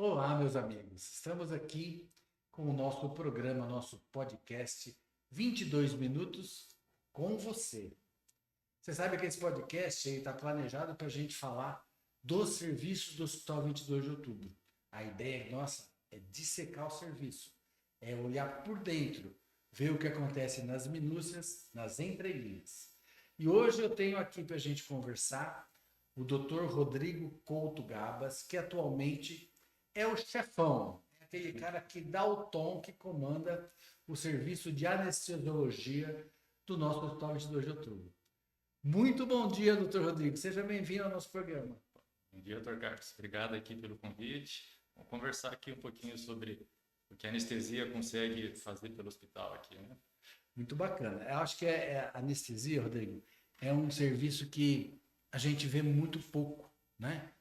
Olá, meus amigos. Estamos aqui com o nosso programa, nosso podcast 22 minutos com você. Você sabe que esse podcast está planejado para a gente falar dos serviços do Hospital 22 de Outubro. A ideia nossa é dissecar o serviço, é olhar por dentro, ver o que acontece nas minúcias, nas entrelinhas. E hoje eu tenho aqui para a gente conversar o Dr. Rodrigo Couto Gabas, que atualmente é o chefão, é aquele cara que dá o tom, que comanda o serviço de anestesiologia do nosso Hospital 22 de Outubro. Muito bom dia, doutor Rodrigo. Seja bem-vindo ao nosso programa. Bom dia, Dr. Carlos. Obrigado aqui pelo convite. Vamos conversar aqui um pouquinho sobre o que a anestesia consegue fazer pelo hospital aqui, né? Muito bacana. Eu acho que a anestesia, Rodrigo, é um serviço que a gente vê muito pouco, né?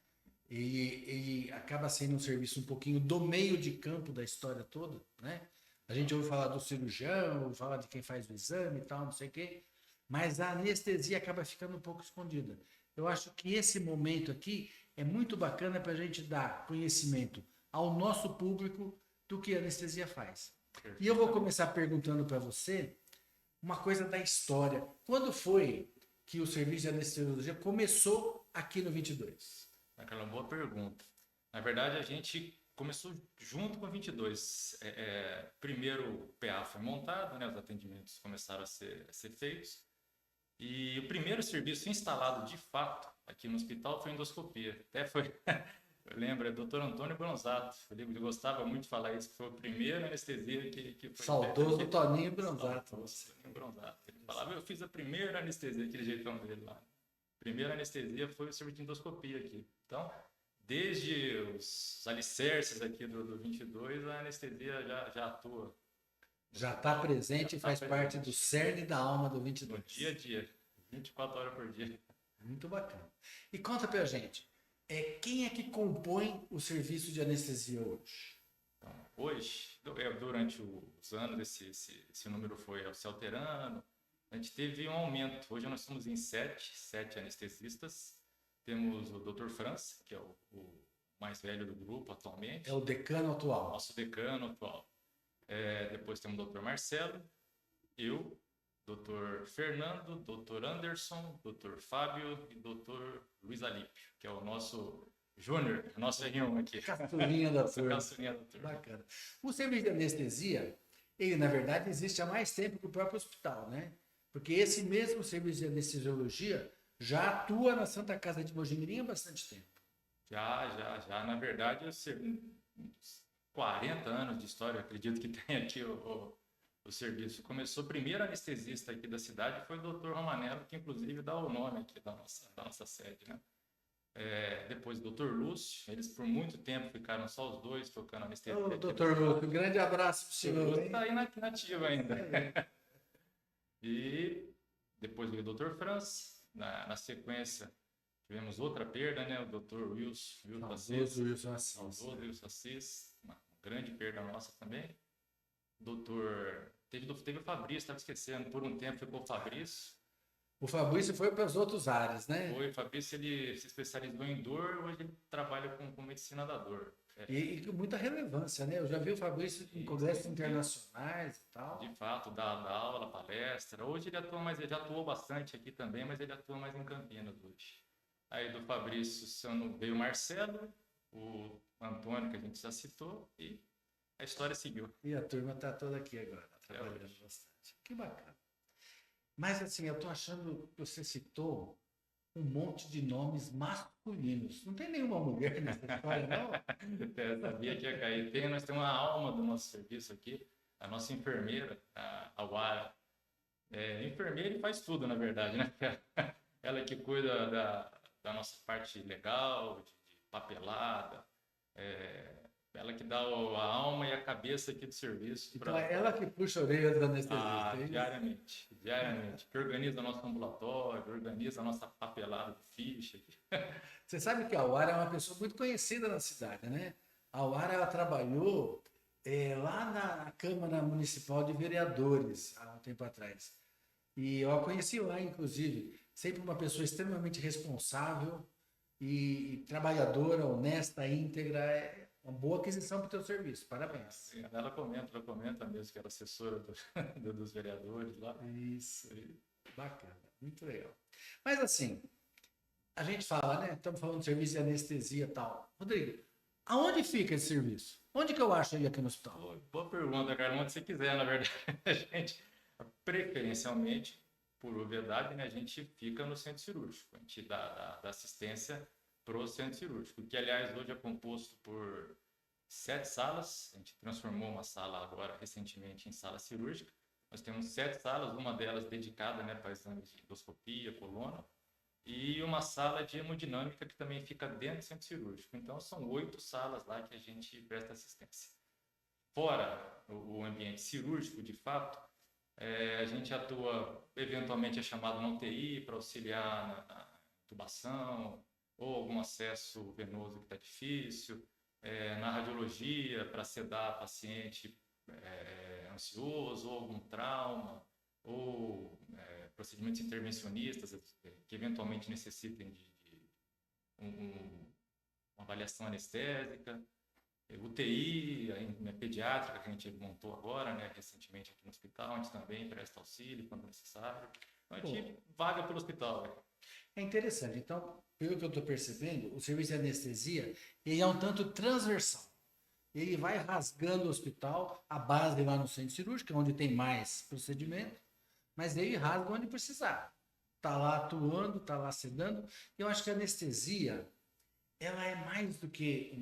Ele acaba sendo um serviço um pouquinho do meio de campo da história toda, né? A gente ouve falar do cirurgião, ouve falar de quem faz o exame e tal, não sei o quê, mas a anestesia acaba ficando um pouco escondida. Eu acho que esse momento aqui é muito bacana para a gente dar conhecimento ao nosso público do que a anestesia faz. E eu vou começar perguntando para você uma coisa da história. Quando foi que o serviço de anestesiologia começou aqui no 22? Aquela boa pergunta. Na verdade, a gente começou junto com a 22. Primeiro o PA foi montado, né? Os atendimentos começaram a ser feitos. E o primeiro serviço instalado de fato aqui no hospital foi endoscopia. Até foi, eu lembro, é o Dr. Antônio Bronzato. Ele gostava muito de falar isso, que foi o primeiro anestesia que foi Saudoso Toninho Bronzato. Toninho Bronzato. Ele falava, eu fiz a primeira anestesia, aquele jeitão dele lá. A primeira anestesia foi o serviço de endoscopia aqui. Então, desde os alicerces aqui do 22, a anestesia já atua. Já está presente e faz parte do cerne da alma do 22. No dia a dia, 24 horas por dia. Muito bacana. E conta pra gente, quem é que compõe o serviço de anestesia hoje? Então, hoje, durante os anos, esse número foi se alterando. A gente teve um aumento. Hoje nós somos em sete anestesistas. Temos o Dr. Franz, que é o mais velho do grupo atualmente. É o decano atual. Nosso decano atual. Depois temos o Dr. Marcelo, eu, Dr. Fernando, Dr. Anderson, Dr. Fábio e Dr. Luiz Alípio, que é o nosso júnior, nosso R1 aqui. Caçulinha da turma. Caçulinha da turma. Bacana. O serviço de anestesia, ele na verdade existe há mais tempo que o próprio hospital, né? Porque esse mesmo serviço de anestesiologia já atua na Santa Casa de Mojimirim há bastante tempo. Já. Na verdade, eu sei, 40 anos de história, acredito que tem aqui o serviço. Começou o primeiro anestesista aqui da cidade, foi o Dr. Romanello, que inclusive dá o nome aqui da nossa sede, né? Depois o Dr. Lúcio, eles por muito tempo ficaram só os dois tocando anestesia. Ô, Dr. Lúcio, um grande abraço para o senhor. O Lúcio está aí nativo ainda. E depois veio o Dr. Franz, na sequência tivemos outra perda, né? O Dr. Wilson Assis. Wilson Assis. Wilson Assis, uma grande perda nossa também. Teve o Fabrício, estava esquecendo, por um tempo ficou o Fabrício. O Fabrício foi para as outras áreas, né? O Fabrício, ele se especializou em dor, hoje ele trabalha com medicina da dor. E com muita relevância, né? Eu já vi o Fabrício em congressos internacionais e tal. De fato, dá aula, palestra. Hoje ele atua mais, ele já atuou bastante aqui também, mas ele atua mais em Campinas hoje. Aí do Fabrício veio o Marcelo, o Antônio, que a gente já citou, e a história seguiu. E a turma está toda aqui agora, trabalhando bastante. Que bacana. Mas assim, eu estou achando que você citou um monte de nomes masculinos. Não tem nenhuma mulher nessa história, não? Eu sabia que ia cair. Nós temos uma alma do nosso serviço aqui, a nossa enfermeira, a Wara. Enfermeira e faz tudo, na verdade, né? Ela que cuida da nossa parte legal, de papelada, ela que dá a alma e a cabeça aqui do serviço. Então é ela que puxa a orelha do anestesista. Diariamente. Que organiza o nosso ambulatório, organiza a nossa papelada de ficha. Você sabe que a Wara é uma pessoa muito conhecida na cidade, né? A Wara, ela trabalhou lá na Câmara Municipal de Vereadores, há um tempo atrás. E eu a conheci lá, inclusive. Sempre uma pessoa extremamente responsável e trabalhadora, honesta, íntegra. uma boa aquisição para o teu serviço. Parabéns. Ela comenta mesmo que era assessora dos vereadores lá. Isso. Bacana. Muito legal. Mas assim, a gente fala, né? Estamos falando de serviço de anestesia e tal. Rodrigo, aonde fica esse serviço? Onde que eu acho ele aqui no hospital? Boa pergunta, Carlos. Onde você quiser, na verdade. A gente, preferencialmente, por obviedade, né, a gente fica no centro cirúrgico. A gente dá assistência para o centro cirúrgico, que, aliás, hoje é composto por 7 salas. A gente transformou uma sala agora, recentemente, em sala cirúrgica. Nós temos 7 salas, uma delas dedicada, né, para exames de endoscopia, coluna, e uma sala de hemodinâmica que também fica dentro do centro cirúrgico. Então, são 8 salas lá que a gente presta assistência. Fora o ambiente cirúrgico, de fato, a gente atua, eventualmente é chamado na UTI para auxiliar na intubação, ou algum acesso venoso que está difícil, na radiologia para sedar paciente ansioso, ou algum trauma, ou procedimentos intervencionistas que eventualmente necessitem de uma avaliação anestésica. UTI, a pediátrica que a gente montou agora, né, recentemente aqui no hospital, a gente também presta auxílio quando necessário. Então a gente vaga pelo hospital. Né? É interessante. Então, pelo que eu estou percebendo, o serviço de anestesia ele é um tanto transversal. Ele vai rasgando o hospital, a base lá no centro cirúrgico, onde tem mais procedimento, mas ele rasga onde precisar. Está lá atuando, está lá sedando. Eu acho que a anestesia ela é mais do que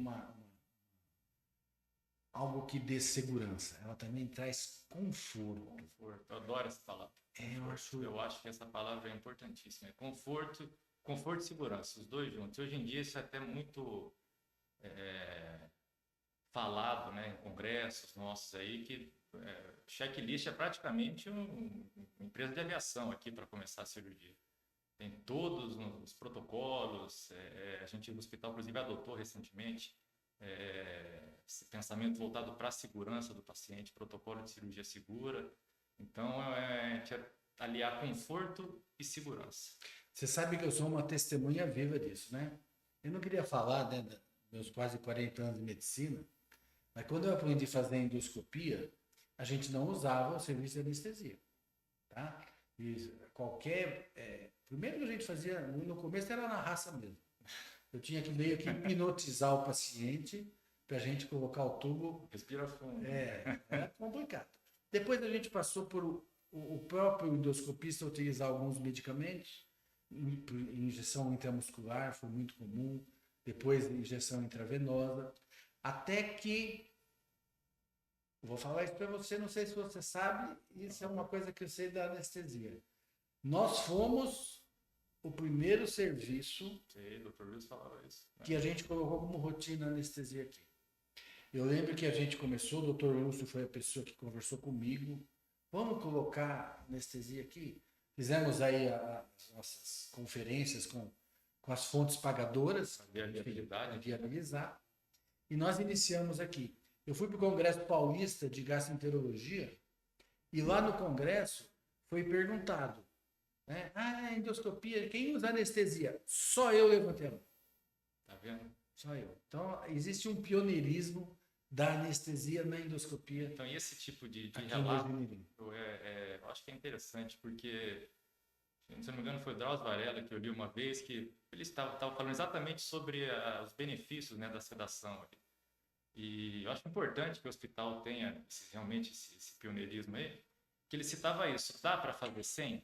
algo que dê segurança. Ela também traz conforto. Eu adoro essa palavra. Eu acho que essa palavra é importantíssima. É conforto e segurança, os dois juntos. Hoje em dia isso é até muito falado, né, em congressos nossos aí, que checklist é praticamente uma empresa de aviação aqui para começar a cirurgia. Tem todos os protocolos, a gente no hospital, inclusive, adotou recentemente esse pensamento voltado para a segurança do paciente, protocolo de cirurgia segura. Então, a gente aliar conforto e segurança. Você sabe que eu sou uma testemunha viva disso, né? Eu não queria falar, né, dos meus quase 40 anos de medicina, mas quando eu aprendi a fazer endoscopia, a gente não usava o serviço de anestesia, tá? E qualquer... primeiro que a gente fazia, no começo era na raça mesmo. Eu tinha que meio que hipnotizar o paciente para a gente colocar o tubo. Respira fundo. Era complicado. Depois a gente passou por o próprio endoscopista utilizar alguns medicamentos. Injeção intramuscular foi muito comum. Depois injeção intravenosa. Até que... Vou falar isso para você, não sei se você sabe. Isso é uma coisa que eu sei da anestesia. Nós fomos... o primeiro serviço Dr. Luiz falava isso, né? Que a gente colocou como rotina anestesia aqui. Eu lembro que a gente começou, o Dr. Lúcio foi a pessoa que conversou comigo. Vamos colocar anestesia aqui? Fizemos aí as nossas conferências com as fontes pagadoras, para viabilizar. E nós iniciamos aqui. Eu fui para o Congresso Paulista de Gastroenterologia e lá no congresso foi perguntado, né? Endoscopia, quem usa anestesia? Só eu levantei a mão. Tá vendo? Só eu. Então, existe um pioneirismo da anestesia na endoscopia. Então, e esse tipo de relato, eu acho que é interessante, porque, se não me engano, foi o Drauzio Varela que eu li uma vez, que ele estava falando exatamente sobre os benefícios, né, da sedação. E eu acho importante que o hospital tenha realmente esse pioneirismo aí, que ele citava isso. Dá para fazer sem?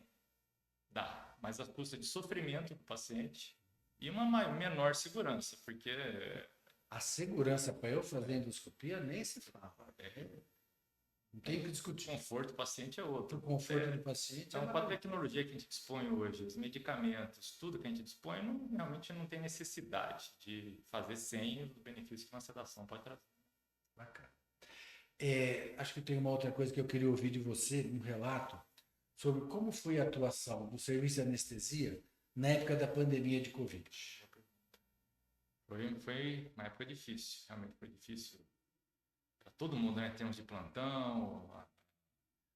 Dá, mas a custa de sofrimento do paciente e uma menor segurança, porque... A segurança para eu fazer endoscopia nem se fala. Não tem que discutir. O conforto do paciente é outro. O conforto do paciente então, com a tecnologia que a gente dispõe hoje, os medicamentos, tudo que a gente dispõe, realmente não tem necessidade de fazer sem os benefícios que uma sedação pode trazer. Bacana. Acho que tem uma outra coisa que eu queria ouvir de você, um relato sobre como foi a atuação do serviço de anestesia na época da pandemia de Covid. Foi uma época difícil, realmente foi difícil para todo mundo, né? Em termos de plantão,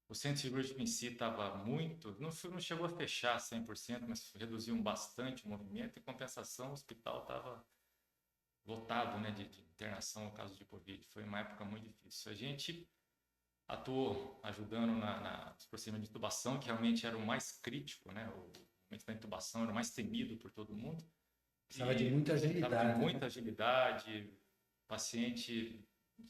o centro cirúrgico em si estava muito, não chegou a fechar 100%, mas reduziu bastante o movimento. Em compensação, o hospital estava lotado, né, de internação no caso de Covid. Foi uma época muito difícil. A gente atuou ajudando nos procedimentos de intubação, que realmente era o mais crítico, né? O momento da intubação era o mais temido por todo mundo. Precisava de muita agilidade. Precisava de muita né? agilidade. O paciente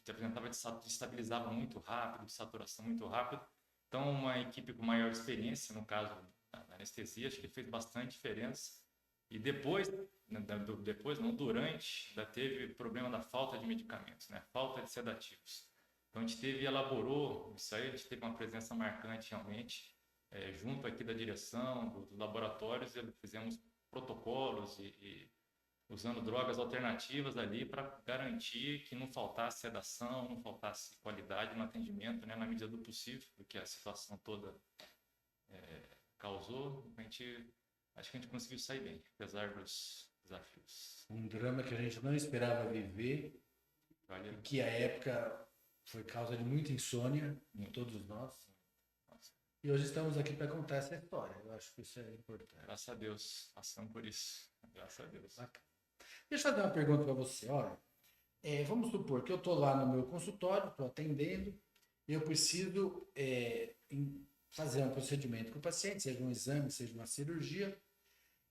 apresentava destabilizava muito rápido, de saturação muito rápido. Então, uma equipe com maior experiência, no caso da anestesia, acho que fez bastante diferença. E depois não, durante, ainda teve problema da falta de medicamentos, né? Falta de sedativos. Então, a gente elaborou isso aí, a gente teve uma presença marcante realmente, junto aqui da direção, dos laboratórios, fizemos protocolos e usando drogas alternativas ali para garantir que não faltasse sedação, não faltasse qualidade no atendimento, né, na medida do possível, porque a situação toda causou. Acho que a gente conseguiu sair bem, apesar dos desafios. Um drama que a gente não esperava viver, e que a época foi causa de muita insônia em todos nós. Nossa. E hoje estamos aqui para contar essa história. Eu acho que isso é importante. Graças a Deus, passamos por isso. Graças a Deus. Bacana. Deixa eu fazer uma pergunta para você. Olha, vamos supor que eu estou lá no meu consultório, estou atendendo, e eu preciso fazer um procedimento com o paciente, seja um exame, seja uma cirurgia.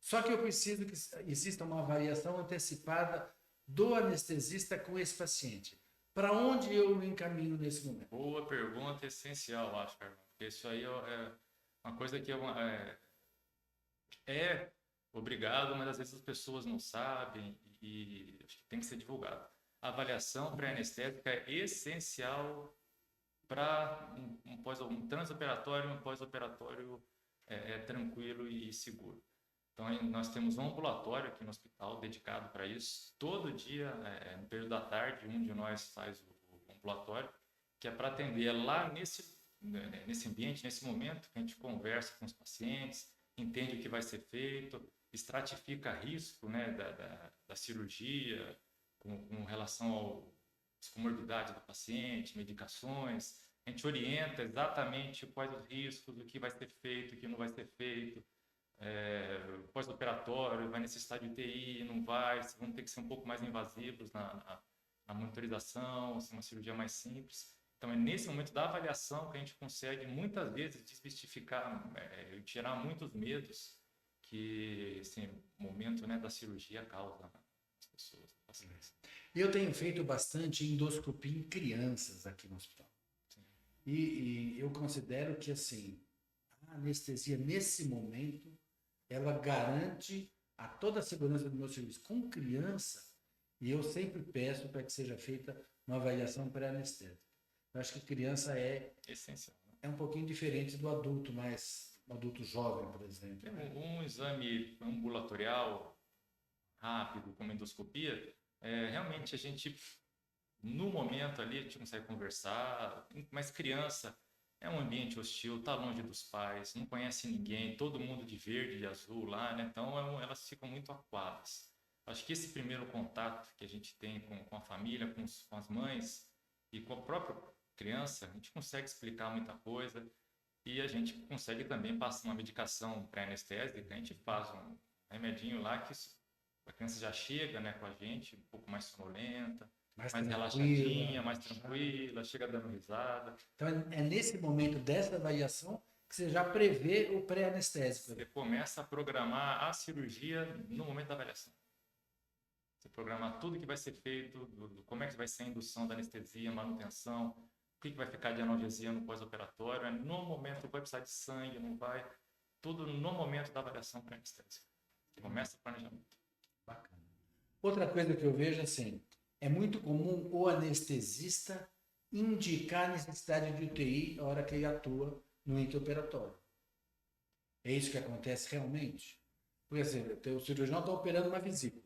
Só que eu preciso que exista uma avaliação antecipada do anestesista com esse paciente. Para onde eu me encaminho nesse momento? Boa pergunta, essencial, acho, Carlos. Porque isso aí é uma coisa que é obrigado, mas às vezes as pessoas não sabem e acho que tem que ser divulgado. A avaliação pré-anestésica é essencial para um transoperatório, um pós-operatório tranquilo e seguro. Então, nós temos um ambulatório aqui no hospital dedicado para isso. Todo dia, no período da tarde, um de nós faz o ambulatório, que é para atender lá nesse ambiente, nesse momento, que a gente conversa com os pacientes, entende o que vai ser feito, estratifica risco, né, da cirurgia, com relação às comorbidades do paciente, medicações. A gente orienta exatamente quais os riscos, o que vai ser feito, o que não vai ser feito. Pós-operatório, vai necessitar de UTI, não vai, vão ter que ser um pouco mais invasivos na monitorização, uma cirurgia mais simples. Então, é nesse momento da avaliação que a gente consegue, muitas vezes, desmistificar, tirar muitos medos que esse momento, né, da cirurgia causa nas pessoas. Eu tenho feito bastante endoscopia em crianças aqui no hospital. E eu considero que, assim, a anestesia, nesse momento, ela garante a toda a segurança do meu serviço. Com criança, e eu sempre peço para que seja feita uma avaliação pré-anestésica. Eu acho que criança é essencial, né? É um pouquinho diferente do adulto, um adulto jovem, por exemplo. Um exame ambulatorial rápido, como endoscopia, realmente a gente, no momento ali, a gente consegue conversar, mas criança é um ambiente hostil, está longe dos pais, não conhece ninguém, todo mundo de verde e azul lá, né? Então elas ficam muito acuadas. Acho que esse primeiro contato que a gente tem com a família, com as mães e com a própria criança, a gente consegue explicar muita coisa e a gente consegue também passar uma medicação pré-anestésica, a gente faz um remedinho lá que a criança já chega, né, com a gente, um pouco mais sonolenta, mais relaxadinha, mais tranquila, chega dando risada. Então é nesse momento dessa avaliação que você já prevê o pré-anestésico. Você começa a programar a cirurgia no momento da avaliação. Você programar tudo que vai ser feito, como é que vai ser a indução da anestesia, manutenção, o que vai ficar de analgesia no pós-operatório, no momento vai precisar de sangue, não vai, tudo no momento da avaliação pré-anestésica. Começa o planejamento. Bacana. Outra coisa que eu vejo assim, é muito comum o anestesista indicar a necessidade de UTI na hora que ele atua no intraoperatório. É isso que acontece realmente? Por exemplo, o cirurgião está operando uma vesícula.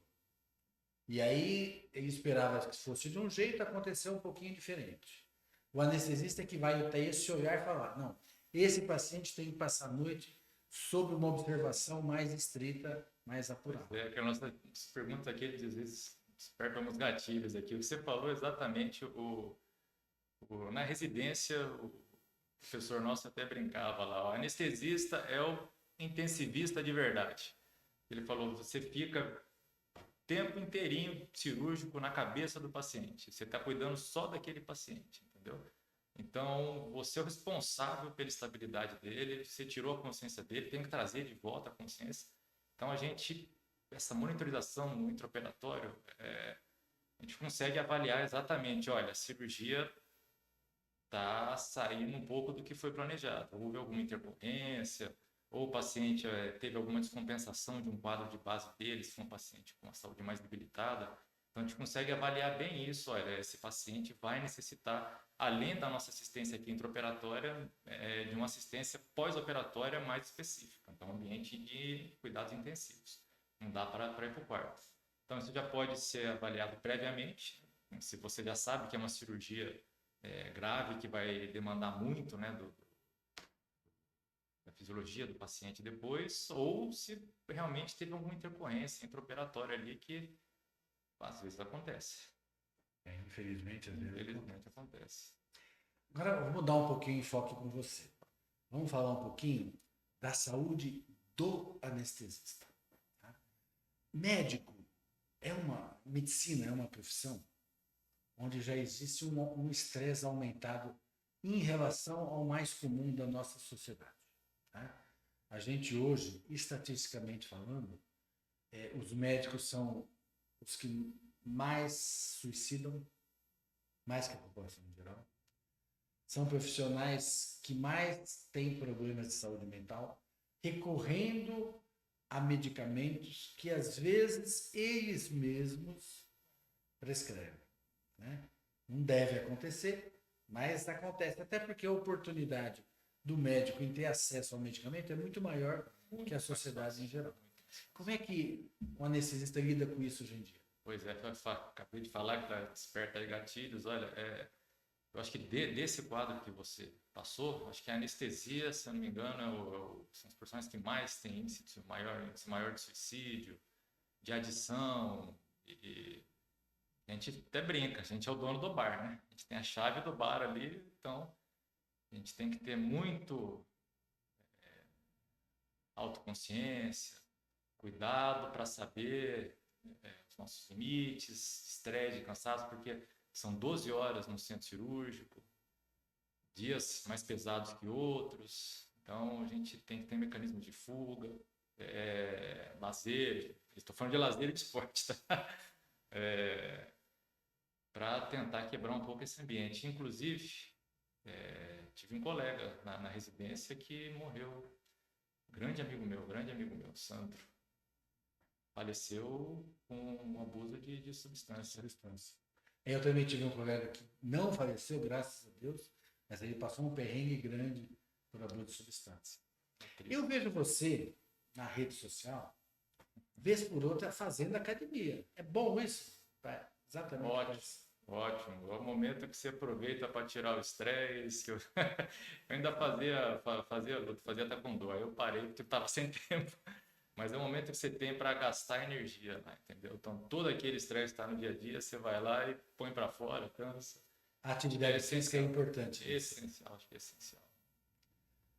E aí ele esperava que fosse de um jeito, aconteceu um pouquinho diferente. O anestesista é que vai ter esse olhar e falar, não, esse paciente tem que passar a noite sob uma observação mais estrita, mais apurada. Que a nossa pergunta aqui, às vezes, desperta alguns gatilhos aqui. O que você falou exatamente, na residência, o professor nosso até brincava lá, o anestesista é o intensivista de verdade. Ele falou, você fica tempo inteirinho cirúrgico na cabeça do paciente. Você está cuidando só daquele paciente, entendeu? Então, você é o responsável pela estabilidade dele, você tirou a consciência dele, tem que trazer de volta a consciência. Então, essa monitorização no intraoperatório, a gente consegue avaliar exatamente, olha, a cirurgia está saindo um pouco do que foi planejado. Houve alguma intercorrência, ou o paciente teve alguma descompensação de um quadro de base dele, se for um paciente com uma saúde mais debilitada. Então, a gente consegue avaliar bem isso. Olha, esse paciente vai necessitar, além da nossa assistência aqui intraoperatória, de uma assistência pós-operatória mais específica. Então, ambiente de cuidados intensivos. Não dá para ir para o quarto. Então, isso já pode ser avaliado previamente. Se você já sabe que é uma cirurgia grave, que vai demandar muito, né, da fisiologia do paciente depois, ou se realmente teve alguma intercorrência intraoperatória ali que às vezes acontece. Infelizmente, às vezes. Infelizmente acontece. Agora eu vou mudar um pouquinho o enfoque com você. Vamos falar um pouquinho da saúde do anestesista. Tá? Médico é uma medicina, é uma profissão onde já existe um estresse aumentado em relação ao mais comum da nossa sociedade. Tá? A gente hoje, estatisticamente falando, os médicos são os que mais suicidam, mais que a população em geral. São profissionais que mais têm problemas de saúde mental, recorrendo a medicamentos que às vezes eles mesmos prescrevem. Né? Não deve acontecer, mas acontece, até porque a oportunidade do médico em ter acesso ao medicamento é muito maior que a sociedade em geral. Como é que o anestesista lida com isso hoje em dia? Pois é, acabei de falar que desperta gatilhos. Olha, eu acho que desse quadro que você passou, acho que a anestesia, se eu não me engano, são as profissões que mais têm índice maior de suicídio, de adição, e a gente até brinca, a gente é o dono do bar, né? A gente tem a chave do bar ali, então a gente tem que ter muito autoconsciência, cuidado para saber os nossos limites, estresse, cansaço, porque são 12 horas no centro cirúrgico, dias mais pesados que outros, então a gente tem que ter mecanismos de fuga, lazer, estou falando de lazer e de esporte, tá? Para tentar quebrar um pouco esse ambiente. Inclusive, tive um colega na residência que morreu, grande amigo meu, Sandro, faleceu com um abuso de substância. Eu também tive um colega que não faleceu, graças a Deus, mas ele passou um perrengue grande por abuso de substância. Eu vejo você na rede social, vez por outra, fazendo academia. É bom isso? Exatamente. Ótimo. É o momento que você aproveita para tirar o estresse. Eu ainda fazia taekwondo, aí eu parei porque estava sem tempo. Mas é o momento que você tem para gastar energia, né? Entendeu? Então, todo aquele estresse que está no dia a dia, você vai lá e põe para fora, cansa. A atividade física é importante. Essencial, acho que é essencial.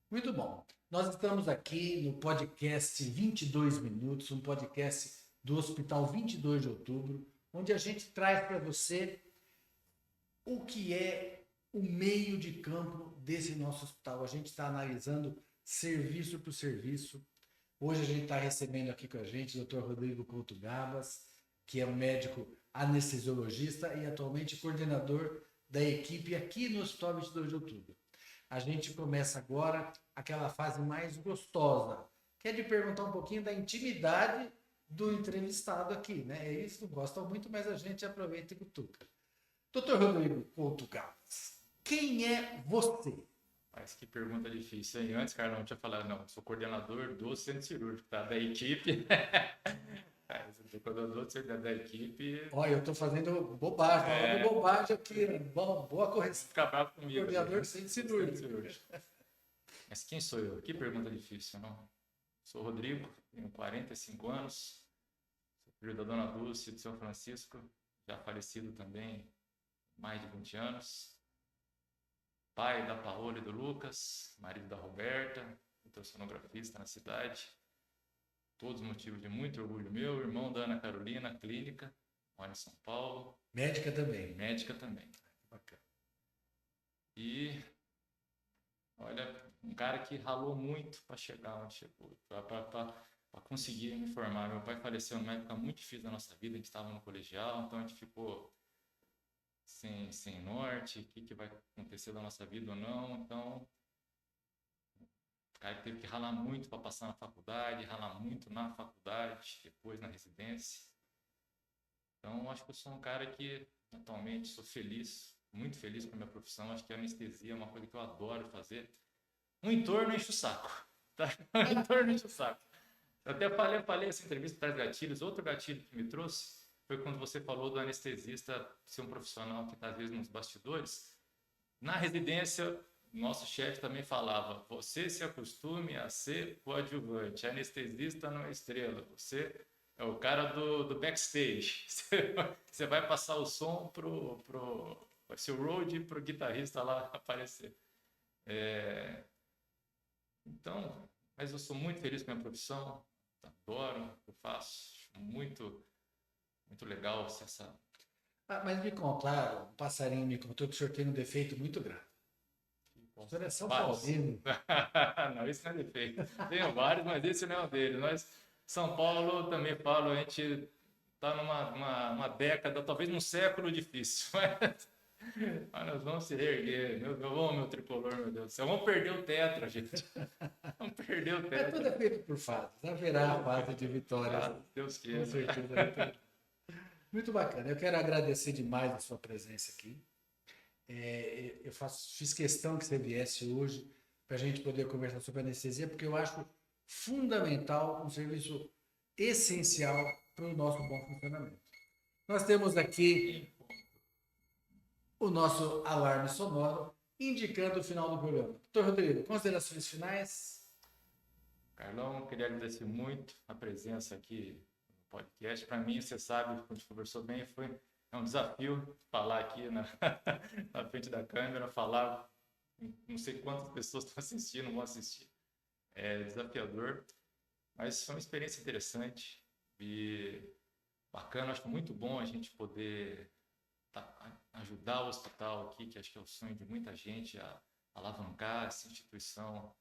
Muito bom. Nós estamos aqui no podcast 22 Minutos, um podcast do Hospital 22 de Outubro, onde a gente traz para você o que é o meio de campo desse nosso hospital. A gente está analisando serviço por serviço. Hoje a gente está recebendo aqui com a gente o Dr. Rodrigo Couto Gabas, que é um médico anestesiologista e atualmente coordenador da equipe aqui no Hospital 22 de Outubro. A gente começa agora aquela fase mais gostosa, que é de perguntar um pouquinho da intimidade do entrevistado aqui, né? Eles não gostam muito, mas a gente aproveita e cutuca. Dr. Rodrigo Couto Gabas, quem é você? Mas que pergunta difícil, hein? Antes, Carlão, tinha falado, não, sou coordenador do centro cirúrgico, tá? Da equipe. Sou coordenador da equipe. Olha, eu estou fazendo bobagem, falando bobagem aqui. Bom, boa correção. Fica bravo comigo. Coordenador do centro cirúrgico. Mas quem sou eu? Que pergunta difícil, não? Sou Rodrigo, tenho 45 anos, sou filho da Dona Dulce de São Francisco, já falecido também, mais de 20 anos. Pai da Paola e do Lucas, marido da Roberta, ultrassonografista na cidade. todos motivos de muito orgulho meu. Irmão da Ana Carolina, clínica, mora em São Paulo. Médica também. Médica também. Bacana. E, olha, um cara que ralou muito para chegar onde chegou, para conseguir me formar. Meu pai faleceu numa época muito difícil da nossa vida, a gente estava no colegial, então a gente ficou sem norte, o que vai acontecer da nossa vida ou não. Então, o cara que teve que ralar muito para passar na faculdade, ralar muito na faculdade, depois na residência. Então, acho que eu sou um cara que, atualmente, sou feliz, muito feliz com a minha profissão. Acho que a anestesia é uma coisa que eu adoro fazer. Um entorno enche o saco, tá? Um entorno enche o saco. Eu até falei essa entrevista para gatilhos. Outro gatilho que me trouxe foi quando você falou do anestesista ser um profissional que está, às vezes, nos bastidores. Na residência, nosso chefe também falava: você se acostume a ser coadjuvante, anestesista não é estrela, você é o cara do backstage. Você vai passar o som vai ser o road para o guitarrista lá aparecer. Então, mas eu sou muito feliz com a minha profissão, adoro o que eu faço, acho muito legal essa... Mas me conta, claro, um passarinho me contou que o senhor tem um defeito muito grande. O senhor é São Paulino. Não, isso não é defeito. Tenho vários, mas esse não é um deles. Nós, São Paulo, também falo, a gente está numa década, talvez num século difícil, mas nós vamos se reerguer. Meu tricolor, meu Deus do céu. Vamos perder o tetra, gente. Vamos perder o tetra. Tudo é feito por fases. Haverá a fase de vitórias. Deus queira. Com certeza. Muito bacana. Eu quero agradecer demais a sua presença aqui. Eu fiz questão que você viesse hoje para a gente poder conversar sobre anestesia, porque eu acho fundamental, um serviço essencial para o nosso bom funcionamento. Nós temos aqui o nosso alarme sonoro indicando o final do programa. Doutor Rodrigo, considerações finais? Carlão, queria agradecer muito a presença aqui no podcast. Para mim, você sabe, como a gente conversou bem, é um desafio falar aqui na frente da câmera, falar, não sei quantas pessoas estão assistindo, vão assistir. É desafiador, mas foi uma experiência interessante e bacana. Acho muito bom a gente poder ajudar o hospital aqui, que acho que é o sonho de muita gente, a alavancar essa instituição,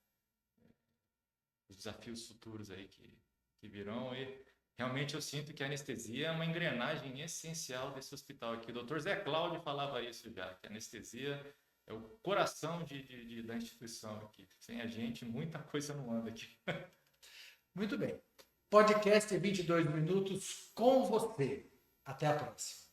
os desafios futuros aí que virão. E realmente eu sinto que a anestesia é uma engrenagem essencial desse hospital aqui. O Dr. Zé Cláudio falava isso já, que a anestesia é o coração da instituição aqui. Sem a gente, muita coisa não anda aqui. Muito bem. Podcast 22 minutos com você. Até a próxima.